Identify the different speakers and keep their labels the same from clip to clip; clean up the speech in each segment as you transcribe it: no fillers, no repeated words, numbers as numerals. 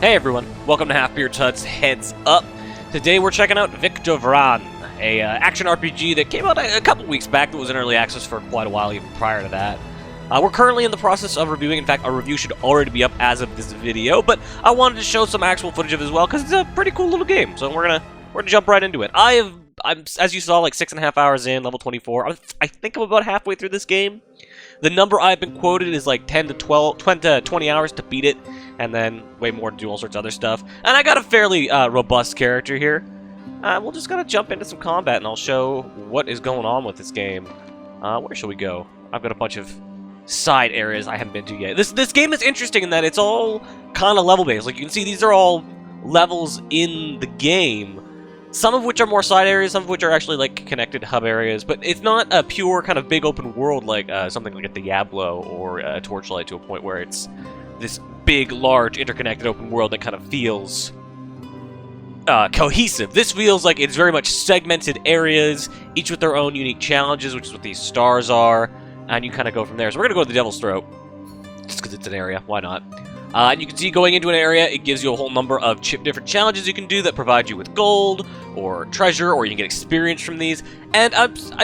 Speaker 1: Hey everyone, welcome to Half Beer Tut's Heads Up. Today we're checking out Vran, a action RPG that came out a couple weeks back that was in early access for quite a while even prior to that. We're currently in the process of reviewing. In fact, our review should already be up as of this video, but I wanted to show some actual footage of it as well because it's a pretty cool little game. So we're gonna jump right into it. I'm as you saw, like 6.5 hours in, level 24. I think I'm about halfway through this game. The number I've been quoted is like 10 to 20 hours to beat it, and then way more to do all sorts of other stuff. And I got a fairly robust character here. We'll just gotta jump into some combat, and I'll show what is going on with this game. Where shall we go? I've got a bunch of side areas I haven't been to yet. This game is interesting in that it's all kind of level-based. Like, you can see these are all levels in the game. Some of which are more side areas, some of which are actually like connected hub areas, but it's not a pure kind of big open world like something like a Diablo or a Torchlight, to a point where it's this big, large, interconnected open world that kind of feels cohesive. This feels like it's very much segmented areas, each with their own unique challenges, which is what these stars are, and you kind of go from there. So we're going to go to the Devil's Throat, just because it's an area, why not? And you can see going into an area, it gives you a whole number of different challenges you can do that provide you with gold, or treasure, or you can get experience from these. And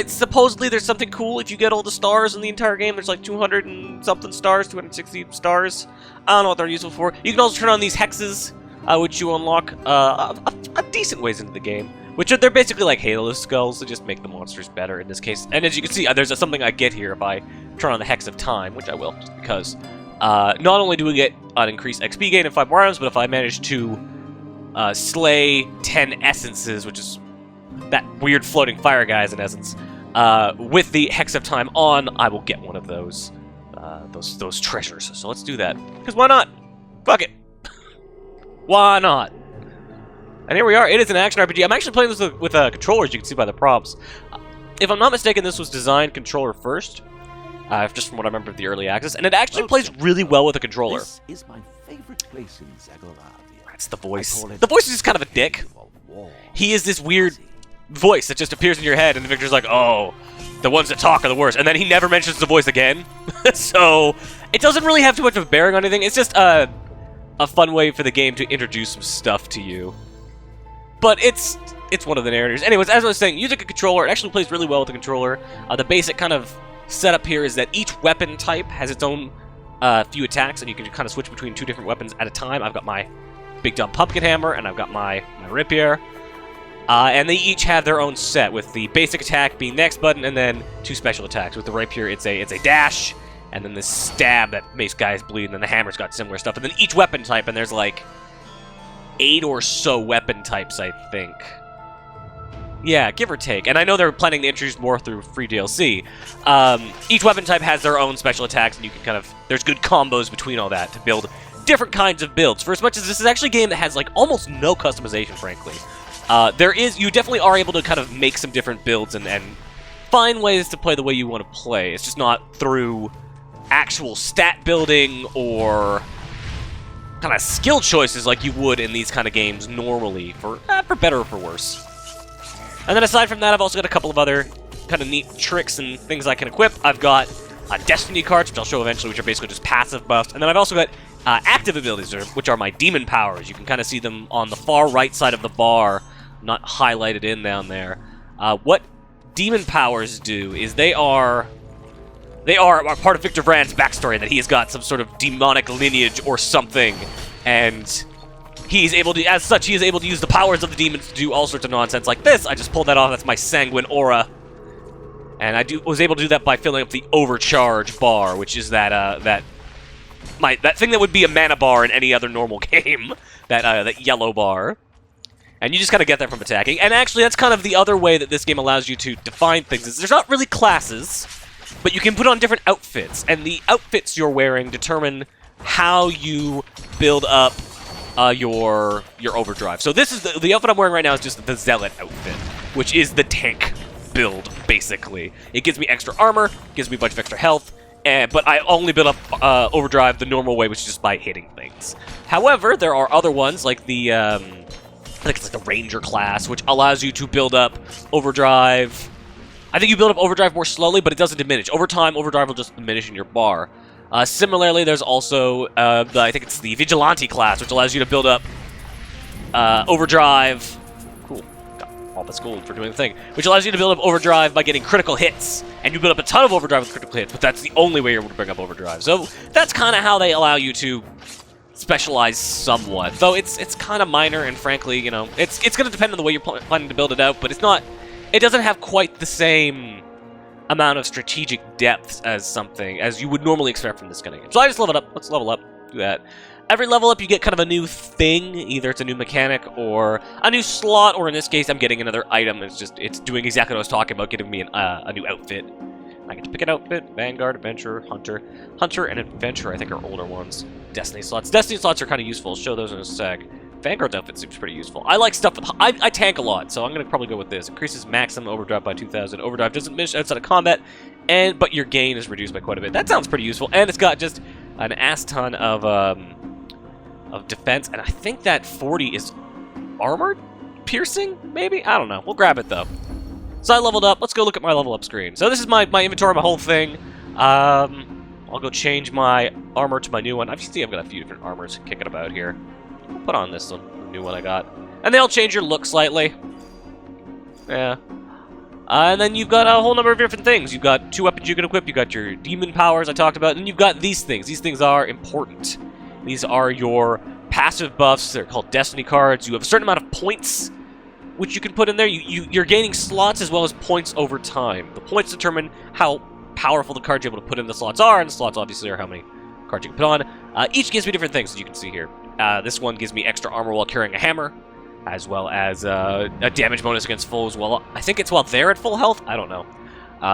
Speaker 1: supposedly there's something cool if you get all the stars in the entire game. There's like 200 and something stars, 260 stars. I don't know what they're useful for. You can also turn on these hexes, which you unlock a decent ways into the game. They're basically like Halo skulls that just make the monsters better in this case. And as you can see, there's something I get here if I turn on the Hex of Time, which I will, just because. Not only do we get an increased XP gain and 5 more items, but if I manage to slay 10 essences, which is that weird floating fire guys in essence, with the Hex of Time on, I will get one of those treasures. So let's do that. Because why not? Fuck it. Why not? And here we are. It is an action RPG. I'm actually playing this with controllers, you can see by the props. If I'm not mistaken, this was designed controller first. Just from what I remember of the early access, and it actually plays really well with a controller.
Speaker 2: This is my favorite place in Zagoravia.
Speaker 1: That's the voice. The voice is just kind of a dick. He is this weird voice that just appears in your head, and Victor's like, oh, the ones that talk are the worst, and then he never mentions the voice again. So it doesn't really have too much of a bearing on anything. It's just a fun way for the game to introduce some stuff to you. But it's one of the narrators. Anyways, as I was saying, using a controller, it actually plays really well with the controller. The basic kind of setup here is that each weapon type has its own few attacks, and you can kind of switch between 2 different weapons at a time. I've got my big dumb pumpkin hammer, and I've got my rapier, and they each have their own set, with the basic attack being the X button, and then 2 special attacks. With the rapier, it's a dash, and then this stab that makes guys bleed, and then the hammer's got similar stuff, and then each weapon type, and there's like 8 or so weapon types, I think. Yeah, give or take. And I know they're planning to introduce more through free DLC. Each weapon type has their own special attacks, and you can there's good combos between all that to build different kinds of builds. For as much as this is actually a game that has like almost no customization, frankly. You definitely are able to kind of make some different builds and find ways to play the way you want to play. It's just not through actual stat building or kind of skill choices like you would in these kind of games normally, for better or for worse. And then aside from that, I've also got a couple of other kind of neat tricks and things I can equip. I've got Destiny cards, which I'll show eventually, which are basically just passive buffs. And then I've also got active abilities, which are my demon powers. You can kind of see them on the far right side of the bar, not highlighted in down there. What demon powers do is they are part of Victor Vran's backstory, that he has got some sort of demonic lineage or something, and he is able to use the powers of the demons to do all sorts of nonsense like this. I just pulled that off. That's my sanguine aura. And I was able to do that by filling up the overcharge bar, which is that thing that would be a mana bar in any other normal game. That yellow bar. And you just kind of get that from attacking. And actually, that's kind of the other way that this game allows you to define things. Is there's not really classes, but you can put on different outfits. And the outfits you're wearing determine how you build up your overdrive. So this is the outfit I'm wearing right now is just the Zealot outfit, which is the tank build, basically. It gives me extra armor, gives me a bunch of extra health, but I only build up overdrive the normal way, which is just by hitting things. However, there are other ones, like the I think it's like the Ranger class, which allows you to build up overdrive. I think you build up overdrive more slowly, but it doesn't diminish. Over time, overdrive will just diminish in your bar. Similarly, there's also, I think it's the Vigilante class, which allows you to build up Overdrive. Cool. Got all this gold for doing the thing. Which allows you to build up Overdrive by getting critical hits. And you build up a ton of Overdrive with critical hits, but that's the only way you're able to bring up Overdrive. So that's kind of how they allow you to specialize somewhat. Though it's kind of minor, and frankly, you know, it's going to depend on the way you're planning to build it out, but it's not... It doesn't have quite the same amount of strategic depth as something as you would normally expect from this kind of game. So I just level it up. Let's level up. Do that. Every level up, you get kind of a new thing. Either it's a new mechanic or a new slot, or in this case, I'm getting another item. It's doing exactly what I was talking about, getting me a new outfit. I get to pick an outfit. Vanguard, Adventurer, Hunter. Hunter and Adventurer, I think, are older ones. Destiny slots. Destiny slots are kind of useful. I'll show those in a sec. Vanguard's outfit seems pretty useful. I like stuff with... I tank a lot, so I'm going to probably go with this. Increases maximum overdrive by 2,000. Overdrive doesn't miss outside of combat, but your gain is reduced by quite a bit. That sounds pretty useful, and it's got just an ass ton of defense, and I think that 40 is armored? Piercing, maybe? I don't know. We'll grab it, though. So I leveled up. Let's go look at my level up screen. So this is my inventory, my whole thing. I'll go change my armor to my new one. I've got a few different armors kicking about here. I'll put on this one, the new one I got. And they'll change your look slightly. Yeah. And then you've got a whole number of different things. You've got 2 weapons you can equip. You've got your demon powers I talked about. And you've got these things. These things are important. These are your passive buffs. They're called destiny cards. You have a certain amount of points which you can put in there. You're gaining slots as well as points over time. The points determine how powerful the cards you're able to put in the slots are, and the slots obviously are how many cards you can put on. Each gives me different things, as you can see here. This one gives me extra armor while carrying a hammer, as well as a damage bonus against foes. Well, I think it's while they're at full health. I don't know.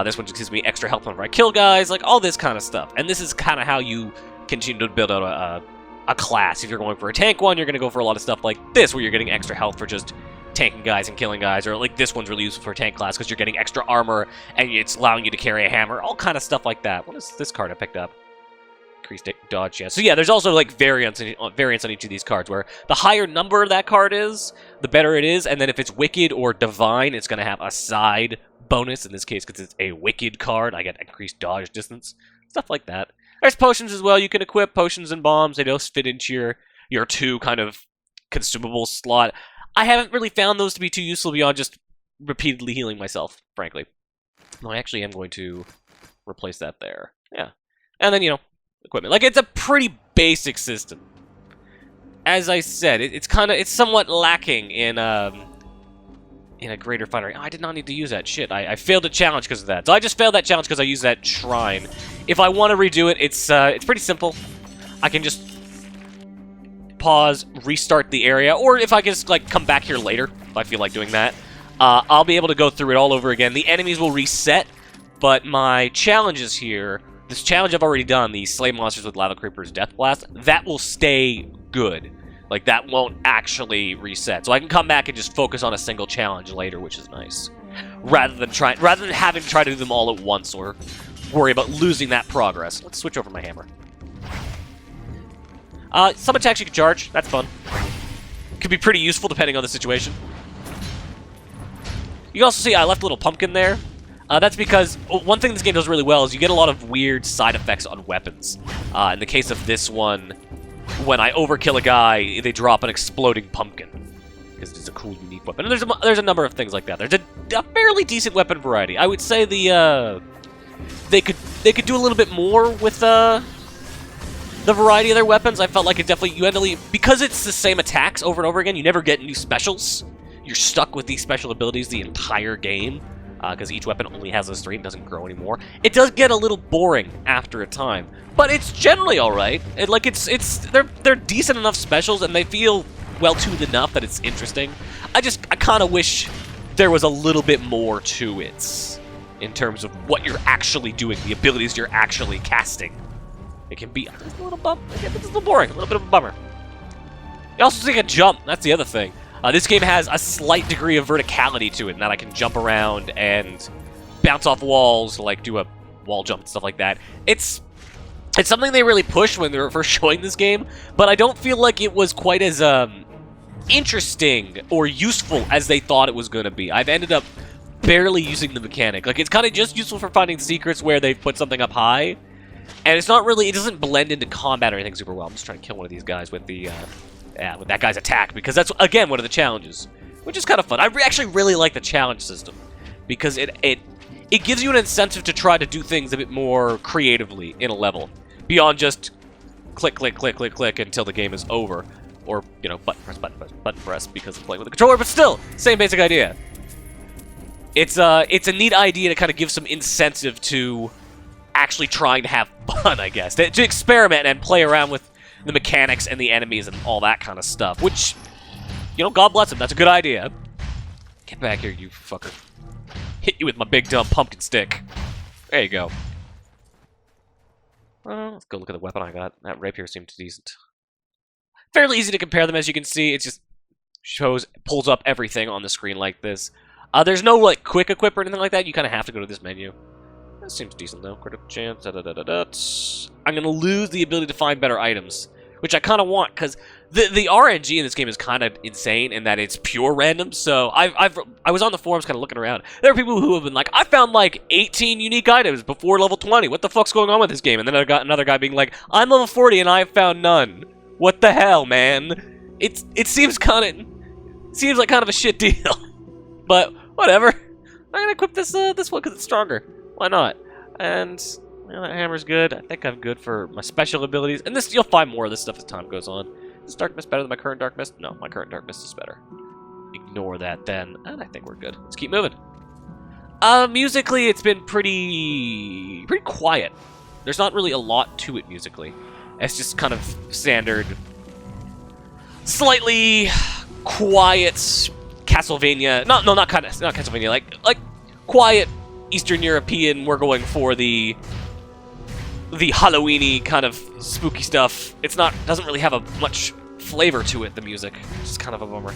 Speaker 1: This one just gives me extra health whenever I kill guys, like all this kind of stuff. And this is kind of how you continue to build out a class. If you're going for a tank one, you're going to go for a lot of stuff like this, where you're getting extra health for just tanking guys and killing guys, or like this one's really useful for a tank class because you're getting extra armor and it's allowing you to carry a hammer, all kind of stuff like that. What is this card I picked up? Increased dodge chance. So yeah, there's also like variants on each of these cards, where the higher number of that card is, the better it is, and then if it's wicked or divine, it's going to have a side bonus. In this case, because it's a wicked card, I get increased dodge distance, stuff like that. There's potions as well. You can equip potions and bombs. They just fit into your 2 kind of consumable slot. I haven't really found those to be too useful beyond just repeatedly healing myself, frankly. No, I actually am going to replace that there. Yeah. And then, you know, equipment. Like, it's a pretty basic system. As I said, it's somewhat lacking in a greater fighter. Oh, I did not need to use that. Shit, I failed a challenge because of that. So I just failed that challenge because I used that shrine. If I want to redo it, it's pretty simple. I can just pause, restart the area, or if I can just like come back here later, if I feel like doing that, I'll be able to go through it all over again. The enemies will reset, but my challenges here, this challenge I've already done, the Slay Monsters with Lava Creeper's Death Blast, that will stay good. Like, that won't actually reset. So I can come back and just focus on a single challenge later, which is nice. Rather than having to try to do them all at once or worry about losing that progress. Let's switch over my hammer. Some attacks you can charge. That's fun. Could be pretty useful depending on the situation. You can also see I left a little pumpkin there. That's because one thing this game does really well is you get a lot of weird side effects on weapons. In the case of this one, when I overkill a guy, they drop an exploding pumpkin. Because it's a cool, unique weapon. And there's a number of things like that. There's a fairly decent weapon variety. I would say they could do a little bit more with the variety of their weapons. I felt like it definitely, because it's the same attacks over and over again, you never get new specials. You're stuck with these special abilities the entire game, because each weapon only has those 3 and doesn't grow anymore. It does get a little boring after a time, but it's generally alright. They're decent enough specials, and they feel well-tuned enough that it's interesting. I kind of wish there was a little bit more to it, in terms of what you're actually doing, the abilities you're actually casting. It can be a little boring, a little bit of a bummer. You also take a jump, that's the other thing. This game has a slight degree of verticality to it, in that I can jump around and bounce off walls, like do a wall jump and stuff like that. It's something they really pushed when they were first showing this game, but I don't feel like it was quite as interesting or useful as they thought it was going to be. I've ended up barely using the mechanic. Like, it's kind of just useful for finding secrets where they've put something up high, And it's not really, it doesn't blend into combat or anything super well. I'm just trying to kill one of these guys with the, with that guy's attack, because that's, again, one of the challenges, which is kind of fun. I actually really like the challenge system, because it gives you an incentive to try to do things a bit more creatively in a level, beyond just click, click, click, click, click until the game is over, or, you know, button press because I'm playing with the controller, but still, same basic idea. It's a neat idea to kind of give some incentive to actually trying to have fun, I guess. To experiment and play around with the mechanics and the enemies and all that kind of stuff, which, you know, God bless him, that's a good idea. Get back here, you fucker. Hit you with my big dumb pumpkin stick. There you go. Well, let's go look at the weapon I got. That rapier seemed decent. Fairly easy to compare them, as you can see. It just pulls up everything on the screen like this. There's no, like, quick equip or anything like that. You kind of have to go to this menu. That seems decent, though. Critical chance, I'm going to lose the ability to find better items, which I kind of want, because the RNG in this game is kind of insane in that it's pure random. So I was on the forums kind of looking around. There are people who have been like, I found like 18 unique items before level 20. What the fuck's going on with this game? And then I got another guy being like, I'm level 40 and I found none. What the hell, man? It seems like kind of a shit deal. But whatever. I'm gonna equip this one because it's stronger. Why not? And you know, that hammer's good. I think I'm good for my special abilities. And this, you'll find more of this stuff as time goes on. Is Dark Mist better than my current Dark Mist? No, my current Dark Mist is better. Ignore that then. And I think we're good. Let's keep moving. Musically, it's been pretty quiet. There's not really a lot to it musically. It's just kind of standard, slightly quiet Castlevania. Not Castlevania. Like quiet Eastern European. We're going for the Halloween-y kind of spooky stuff. Doesn't really have much flavor to it, the music. It's kind of a bummer.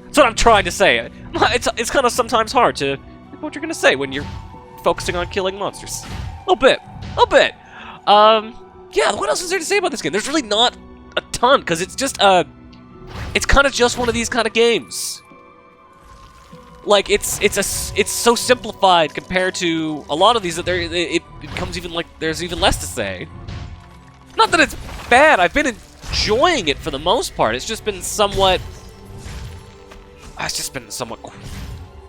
Speaker 1: That's what I'm trying to say. It's kind of sometimes hard to know what you're gonna say when you're focusing on killing monsters. A little bit. Yeah, what else is there to say about this game? There's really not a ton, because it's just it's kind of just one of these kind of games. Like, it's so simplified compared to a lot of these that it becomes even like there's even less to say. Not that it's bad. I've been enjoying it for the most part. It's just been somewhat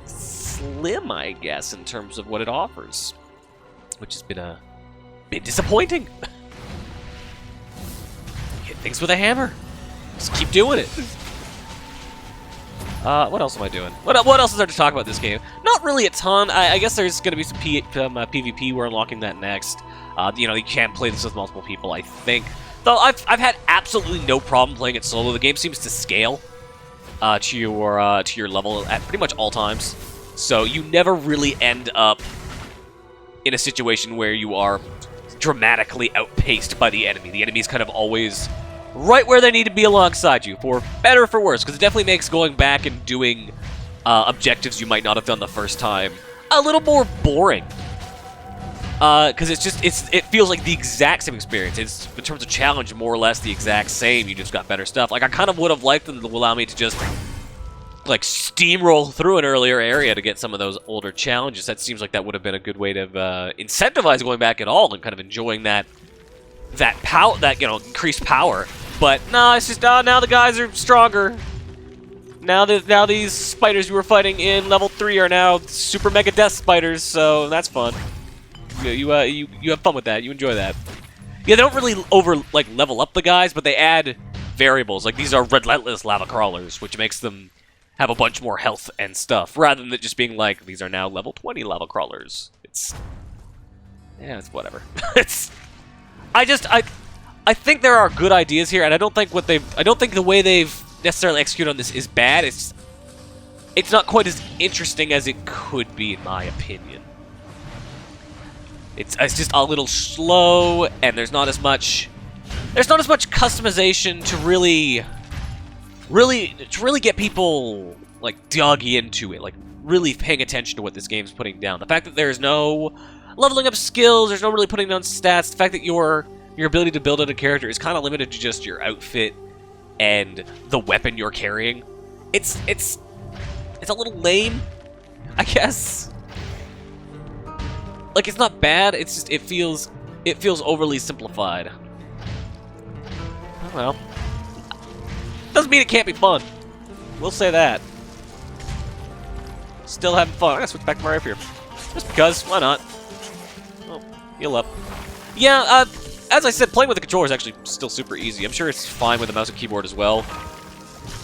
Speaker 1: slim, I guess, in terms of what it offers, which has been a bit disappointing. Hit things with a hammer. Just keep doing it. What else am I doing? What else is there to talk about this game? Not really a ton. I guess there's going to be some PvP. We're unlocking that next. You know, you can play this with multiple people, I think. Though I've had absolutely no problem playing it solo. The game seems to scale to your level at pretty much all times. So you never really end up in a situation where you are dramatically outpaced by the enemy. The enemy's kind of always right where they need to be alongside you, for better or for worse, because it definitely makes going back and doing objectives you might not have done the first time a little more boring. Because it feels like the exact same experience. It's, in terms of challenge, more or less the exact same. You just got better stuff. Like, I kind of would have liked them to allow me to just, like, steamroll through an earlier area to get some of those older challenges. That seems like that would have been a good way to incentivize going back at all and kind of enjoying that power, you know, increased power. But no, it's just now the guys are stronger. Now these spiders you were fighting in level 3 are now super mega death spiders, so that's fun. You have fun with that. You enjoy that. Yeah, they don't really level up the guys, but they add variables. Like, these are relentless lava crawlers, which makes them have a bunch more health and stuff, rather than it just being like, these are now level 20 lava crawlers. It's whatever. I think there are good ideas here, and I don't think the way they've necessarily executed on this is bad. It's not quite as interesting as it could be, in my opinion. It's just a little slow, and there's not as much customization to really get people like dug into it, like really paying attention to what this game's putting down. The fact that there's no leveling up skills, there's no really putting down stats, the fact that your ability to build out a character is kind of limited to just your outfit and the weapon you're carrying. It's a little lame, I guess. Like, it's not bad, it's just, it feels It feels overly simplified. Oh, well. Doesn't mean it can't be fun. We'll say that. Still having fun. I'm gonna switch back to my rapier. Just because, why not? Oh, heal up. Yeah, as I said, playing with the controller is actually still super easy. I'm sure it's fine with the mouse and keyboard as well.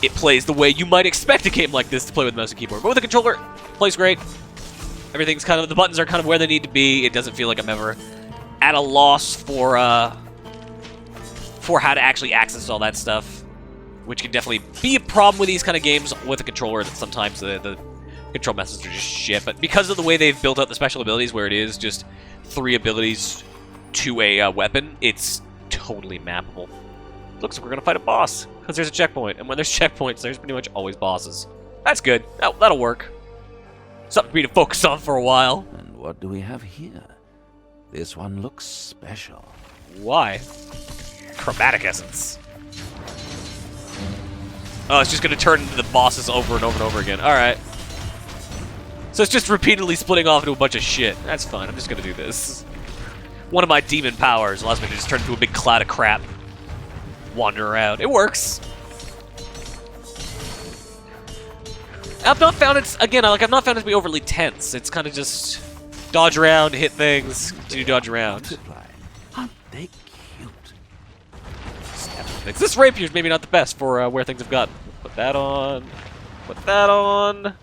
Speaker 1: It plays the way you might expect a game like this to play with the mouse and keyboard. But with the controller, it plays great. Everything's kind of, the buttons are kind of where they need to be. It doesn't feel like I'm ever at a loss for how to actually access all that stuff, which can definitely be a problem with these kind of games with a controller, that sometimes the control methods are just shit. But because of the way they've built out the special abilities, where it is just 3 abilities to a weapon, it's totally mappable. Looks like we're gonna fight a boss, because there's a checkpoint, and when there's checkpoints, there's pretty much always bosses. That's good. That'll work. Something for me to focus on for a while.
Speaker 2: And what do we have here? This one looks special.
Speaker 1: Why? Chromatic essence. Oh, it's just gonna turn into the bosses over and over and over again. Alright. So it's just repeatedly splitting off into a bunch of shit. That's fine, I'm just gonna do this. One of my demon powers allows me to just turn into a big cloud of crap. Wander around. It works. I've not found it, again, I've not found it to be overly tense. It's kind of just dodge around, hit things, continue to dodge around.
Speaker 2: Aren't they cute?
Speaker 1: Snap things. This rapier's maybe not the best for where things have gotten. Put that on. Put that on.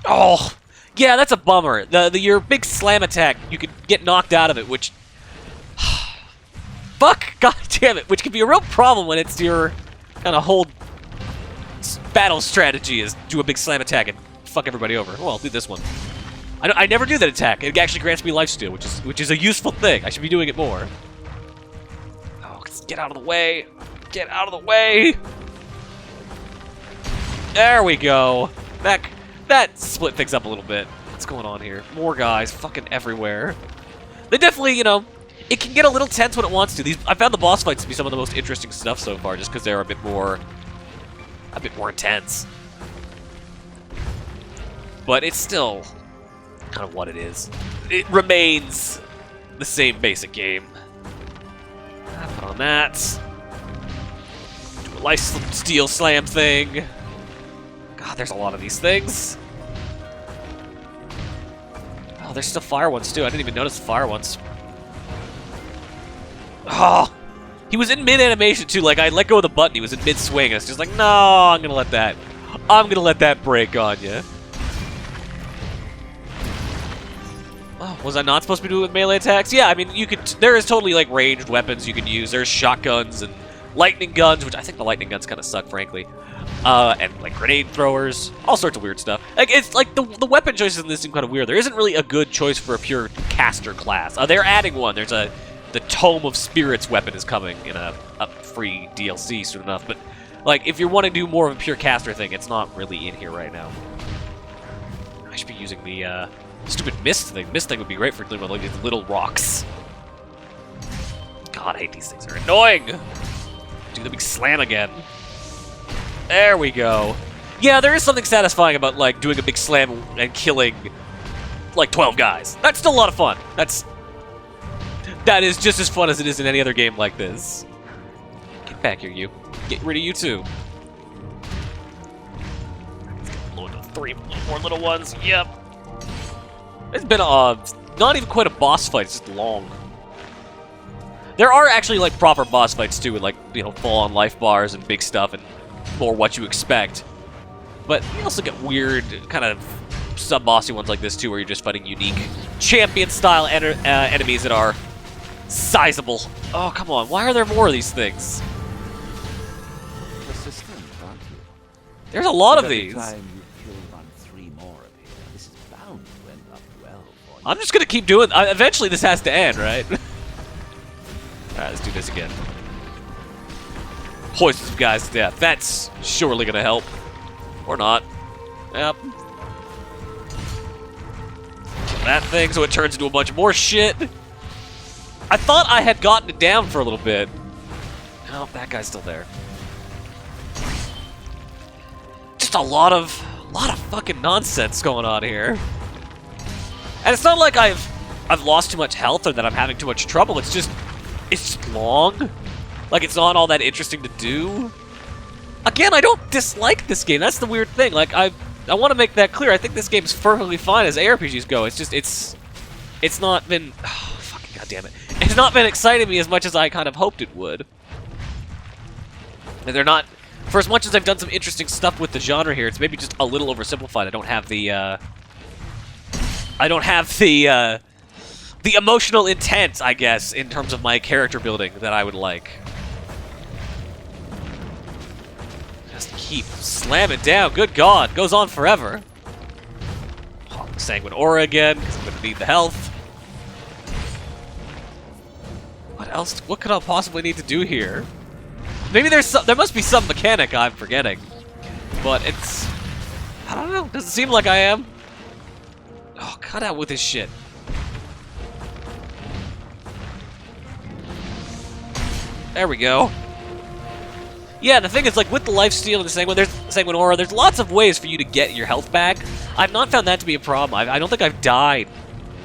Speaker 1: Oh! Yeah, that's a bummer. Your big slam attack, you could get knocked out of it, which... Fuck! God damn it! Which could be a real problem when it's your kind of whole battle strategy is do a big slam attack and fuck everybody over. Well, I'll do this one. I never do that attack. It actually grants me lifesteal, which is a useful thing. I should be doing it more. Oh, get out of the way! Get out of the way! There we go. That split things up a little bit. What's going on here? More guys fucking everywhere. They definitely, you know, it can get a little tense when it wants to. I found the boss fights to be some of the most interesting stuff so far, just because they're a bit more intense. But it's still kind of what it is. It remains the same basic game. Put on that. Do a lifesteal slam thing. God, there's a lot of these things. Oh, there's still fire ones too. I didn't even notice the fire ones. Oh, he was in mid-animation too. Like, I let go of the button, he was in mid-swing. I was just like, no, I'm gonna let that break on you. Oh, was I not supposed to be doing with melee attacks? Yeah, I mean, there is totally like ranged weapons you can use. There's shotguns and lightning guns, which I think the lightning guns kind of suck, frankly. And like grenade throwers, all sorts of weird stuff. Like, it's like the weapon choices in this seem kind of weird. There isn't really a good choice for a pure caster class. They're adding one. There's the Tome of Spirits weapon is coming in a free DLC soon enough. But like, if you want to do more of a pure caster thing, it's not really in here right now. I should be using the stupid mist thing. Mist thing would be great for dealing with like these little rocks. God, I hate these things. They're annoying. Do the big slam again. There we go. Yeah, there is something satisfying about like doing a big slam and killing like 12 guys. That's still a lot of fun. That is just as fun as it is in any other game like this. Get back here, you. Get rid of you too. Load up 3 more little ones. Yep. It's been not even quite a boss fight. It's just long. There are actually like proper boss fights too, with like, you know, full-on life bars and big stuff and more what you expect. But you also get weird kind of sub-bossy ones like this too, where you're just fighting unique champion-style enemies that are sizable. Oh, come on. Why are there more of these things?
Speaker 2: Persistent, aren't you?
Speaker 1: There's a lot of
Speaker 2: Every
Speaker 1: these.
Speaker 2: time you kill 3 more of here, this is bound to end up well for you.
Speaker 1: I'm just gonna keep doing. Eventually, this has to end, right? All right, let's do this again. Poison some guys to death. That's surely gonna help, or not. Yep. Kill that thing so it turns into a bunch more shit. I thought I had gotten it down for a little bit. Oh, that guy's still there. Just a lot of fucking nonsense going on here. And it's not like I've I've lost too much health or that I'm having too much trouble. It's just long. Like, it's not all that interesting to do. Again, I don't dislike this game. That's the weird thing. Like, I want to make that clear. I think this game's perfectly fine as ARPGs go. It's just, it's not been, oh, fucking goddamn it. It's not been exciting me as much as I kind of hoped it would. And they're not, for as much as I've done some interesting stuff with the genre here, it's maybe just a little oversimplified. I don't have the emotional intent, I guess, in terms of my character building that I would like. Just keep slamming down. Good God, goes on forever. Oh, Sanguine Aura again, because I'm going to need the health. What else? What could I possibly need to do here? Maybe there must be some mechanic I'm forgetting. But it's... I don't know. Doesn't seem like I am. Oh, cut out with this shit. There we go. Yeah, the thing is, like, with the lifesteal and the Sanguine Aura, there's lots of ways for you to get your health back. I've not found that to be a problem. I don't think I've died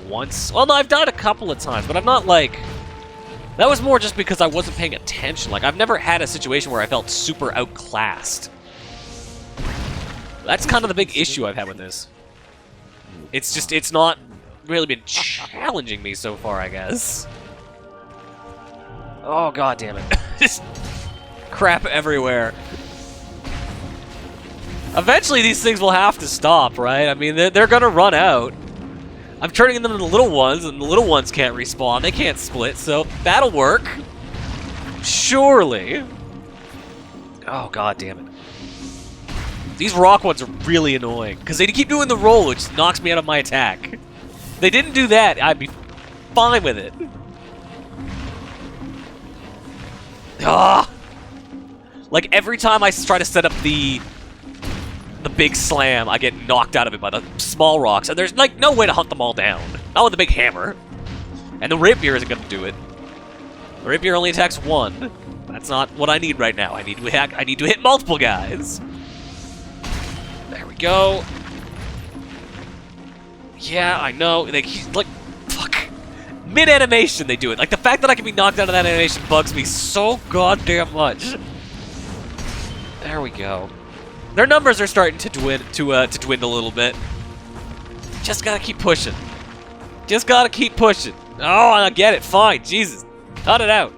Speaker 1: once. Well, no, I've died a couple of times, but I'm not, like... That was more just because I wasn't paying attention. Like, I've never had a situation where I felt super outclassed. That's kind of the big issue I've had with this. It's just, it's not really been challenging me so far, I guess. Oh, God damn it. Just crap everywhere. Eventually, these things will have to stop, right? I mean, they're gonna run out. I'm turning them into little ones, and the little ones can't respawn. They can't split, so that'll work. Surely. Oh, God damn it. These rock ones are really annoying, because they keep doing the roll, which knocks me out of my attack. If they didn't do that, I'd be fine with it. Ah! Like, every time I try to set up the big slam, I get knocked out of it by the small rocks, and there's, like, no way to hunt them all down. Not with the big hammer. And the rapier isn't gonna do it. The rapier only attacks one. That's not what I need right now. I need to hit multiple guys. There we go. Yeah, I know. They, like, fuck. Mid-animation they do it. Like, the fact that I can be knocked out of that animation bugs me so goddamn much. There we go. Their numbers are starting to dwindle a little bit. Just gotta keep pushing. Just gotta keep pushing. Oh, I get it. Fine. Jesus. Cut it out.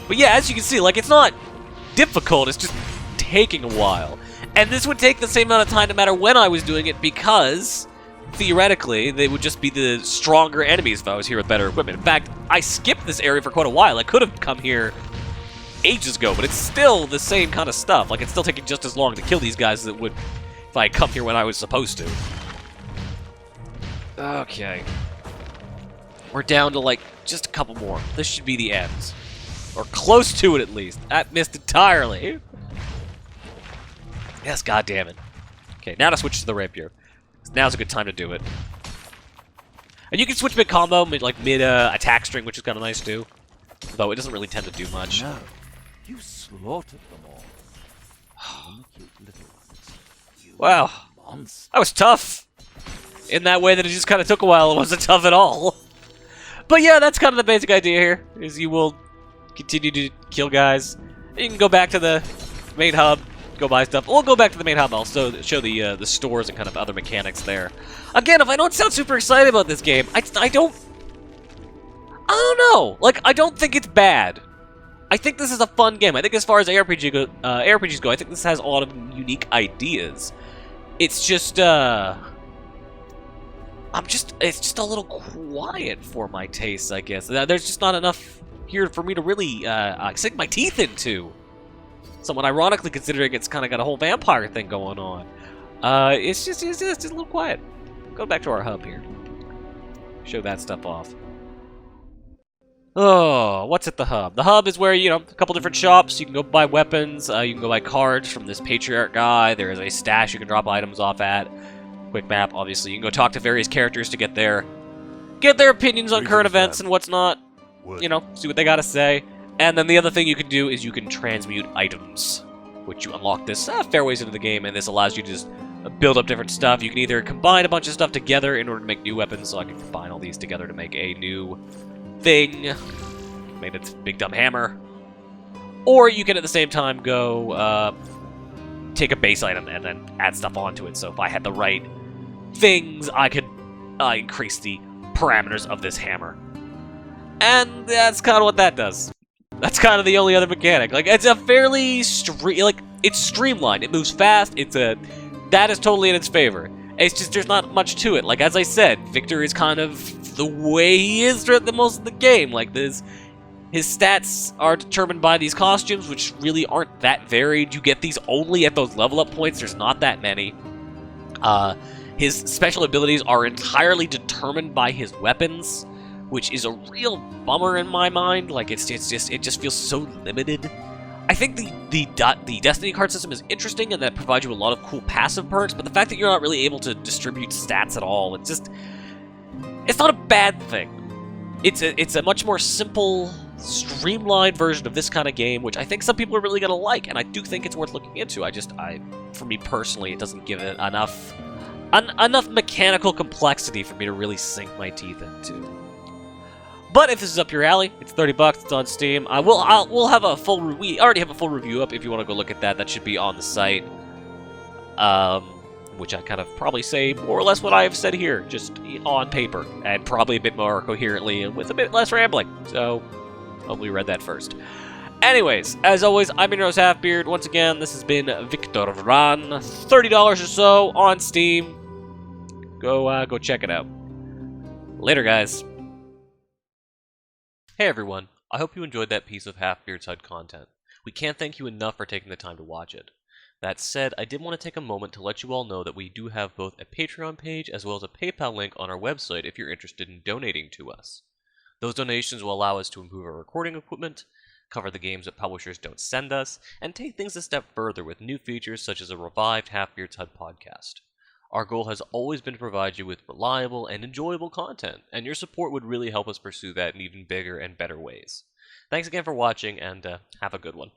Speaker 1: But yeah, as you can see, like, it's not difficult. It's just taking a while. And this would take the same amount of time no matter when I was doing it because, theoretically, they would just be the stronger enemies if I was here with better equipment. In fact, I skipped this area for quite a while. I could have come here ages ago, but it's still the same kind of stuff. Like, it's still taking just as long to kill these guys as it would if I had come here when I was supposed to. Okay. We're down to, like, just a couple more. This should be the end. Or close to it, at least. That missed entirely. Yes, goddammit. Okay, now to switch to the rapier. Now's a good time to do it. And you can switch mid-combo, mid-attack string, which is kind of nice, too. Though it doesn't really tend to do much.
Speaker 2: No, you slaughtered them all. You little ones. You
Speaker 1: Wow.
Speaker 2: monster.
Speaker 1: That was tough. In that way that it just kind of took a while. It wasn't tough at all. But yeah, that's kind of the basic idea here, is you will continue to kill guys. You can go back to the main hub, go buy stuff. We'll go back to the main hub. I'll show the stores and kind of other mechanics there. Again, if I don't sound super excited about this game, I don't know. Like, I don't think it's bad. I think this is a fun game. I think as far as ARPGs go, I think this has a lot of unique ideas. It's just, it's just a little quiet for my tastes, I guess. There's just not enough here for me to really sink my teeth into. Somewhat ironically, considering it's kind of got a whole vampire thing going on. It's just a little quiet. Go back to our hub here. Show that stuff off. Oh, what's at the hub? The hub is where, you know, a couple different shops. You can go buy weapons. You can go buy cards from this Patriarch guy. There is a stash you can drop items off at. Quick map, obviously. You can go talk to various characters to get their opinions on current events and what's not. You know, see what they gotta say. And then the other thing you can do is you can transmute items, which you unlock this fair ways into the game, and this allows you to just build up different stuff. You can either combine a bunch of stuff together in order to make new weapons, so I can combine all these together to make a new thing. Made its big dumb hammer. Or you can at the same time go take a base item and then add stuff onto it. So if I had the right things, I could increase the parameters of this hammer. And that's kind of what that does. That's kind of the only other mechanic. Like, it's a fairly it's streamlined. It moves fast. That is totally in its favor. It's just there's not much to it. Like, as I said, Victor is kind of the way he is throughout the most of the game. Like, his stats are determined by these costumes, which really aren't that varied. You get these only at those level up points. There's not that many. His special abilities are entirely determined by his weapons, which is a real bummer in my mind. Like, it just feels so limited. I think the Destiny card system is interesting and that provides you a lot of cool passive perks, but the fact that you're not really able to distribute stats at all, it's not a bad thing. It's a much more simple, streamlined version of this kind of game, which I think some people are really gonna like, and I do think it's worth looking into. For me personally, it doesn't give it enough mechanical complexity for me to really sink my teeth into. But if this is up your alley, it's $30. It's on Steam. We'll have a full. We already have a full review up. If you want to go look at that, that should be on the site. Which I kind of probably say more or less what I have said here, just on paper, and probably a bit more coherently and with a bit less rambling. So, hopefully you read that first. Anyways, as always, I'm your host Halfbeard. Once again, this has been Victor Vran. $30 or so on Steam. Go check it out. Later, guys. Hey everyone, I hope you enjoyed that piece of Halfbeard's HUD content. We can't thank you enough for taking the time to watch it. That said, I did want to take a moment to let you all know that we do have both a Patreon page as well as a PayPal link on our website if you're interested in donating to us. Those donations will allow us to improve our recording equipment, cover the games that publishers don't send us, and take things a step further with new features such as a revived Halfbeard's HUD podcast. Our goal has always been to provide you with reliable and enjoyable content, and your support would really help us pursue that in even bigger and better ways. Thanks again for watching, and have a good one.